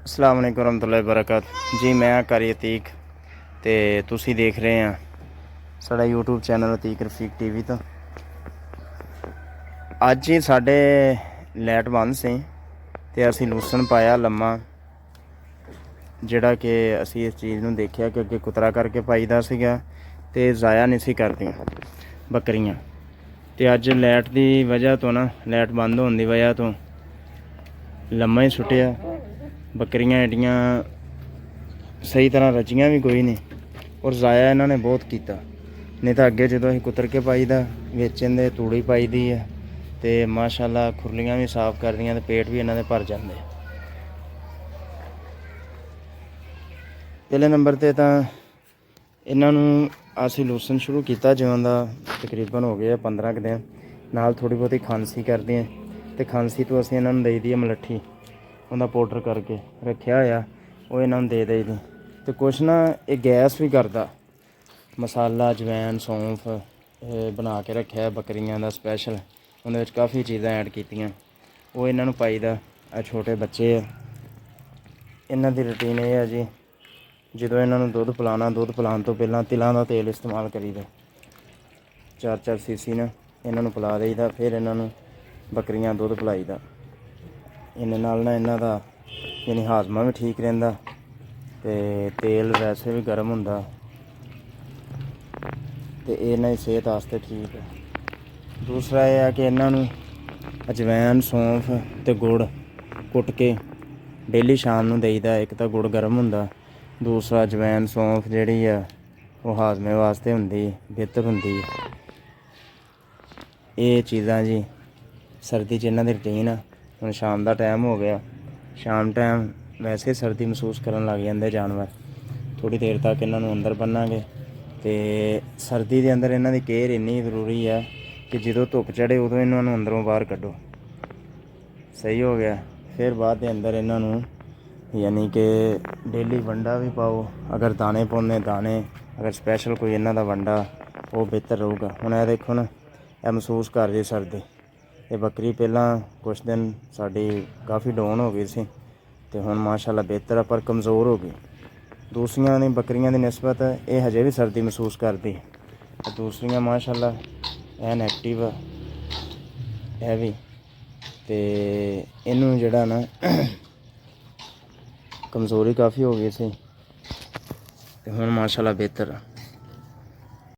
अस्सलाम वालेकुम रहमतुल्लाहि वबरकातुहू जी। मैं कारी अतीक ते तुसी देख रहे हैं साड़ा YouTube channel Atiq Rafiq TV. तो अज ही साढ़े लाइट बंद सी ते असी लूसन पाया लम्मा, जिहड़ा कि असी इस चीज़ नूं देखिया कि अगे कुतरा करके पाईदा सीगा ते ज़ाया नहीं सी करदियां बकरियां। ते अज लाइट की वजह तो ना, लाइट बंद होने की वजह तो लम्मा ही सुटिया। बकरियां एडियां सही तरह रजियां भी कोई नहीं और ज़ाया इन्होंने बहुत किया। नहीं तो अगे जो अं कुतर के पाईदा वेचन दे तूड़ी पाई दी है तो माशाअल्लाह खुरलियां भी साफ कर दियां, पेट भी इन्हों भर जाते। पहले नंबर पर तो इन्हों असी लूसन शुरू किया जिवें का तकरीबन हो गया 15 दिन। नाल थोड़ी बहुती खांसी करते हैं तो खांसी तो असी इन्हों दई दी है मलट्ठी, उनका पाउडर करके रखा होया, वो इन्हों दे दी दी। तो कुछ ना ये गैस भी करता। मसाला अजवैन सौंफ बना के रखा बकरियां का स्पैशल, उन्हें काफ़ी चीज़ां ऐड कीतियां, वो इन्हों पाईदा। छोटे बच्चे इन्हों की रूटीन ये है जी, जो इन्हों दुध पिलाना, दुध पिलाने तो पहला तिलों का तेल इस्तेमाल करीदा। 4-4 सीसी ने इन्हों पिला दईदा, फिर इन्हों बकरियां दुध पिलाईदा। इन्हें नाल ना इन्हों का यानी हाजमा भी ठीक रहिंदा ते तेल वैसे भी गर्म हुंदा ते इन्हां दी सेहत वास्ते ठीक है। दूसरा यह है कि इन्हों अजवैन सौंफ ते गुड़ कुट के डेली शाम नूं देईदा। एक तो गुड़ गर्म हुंदा, दूसरा अजवैन सौंफ जिहड़ी है वो हाजमे वास्ते हुंदी, बेहतर हुंदी है। ये चीज़ां जी सर्दी च इन्हां दी रूटीन है। हुण शाम का टाइम हो गया, शाम टाइम वैसे सर्दी महसूस करन लग जाते जानवर। थोड़ी देर तक इन्हों अंदर बन्नांगे तो सर्दी के अंदर इन्हों की केयर इन्नी जरूरी है कि जो धुप चढ़े उदों इन्हों अंदरों बाहर कड्डो, सही हो गया। फिर बाद के अंदर इन्हों यानी कि डेली वंडा भी पाओ, अगर दाने पाने दाने, अगर स्पैशल कोई इन्हों का वंडा वो बेहतर रहूगा। हुण यह देखो ना, यह महसूस कर रही सर्दी। ये बकरी पहला कुछ दिन साड़ी काफ़ी डाउन हो गई सी ते हुण माशाअल्लाह बेहतर है, पर कमज़ोर हो गई। दूसरियां दी बकरियां की निस्बत ये हजे भी सर्दी महसूस करती, दूसरियां माशाअल्लाह एन एक्टिव है भी। तो इनू जड़ा ना कमज़ोरी काफ़ी हो गई सी ते हुण माशाअल्लाह बेहतर है।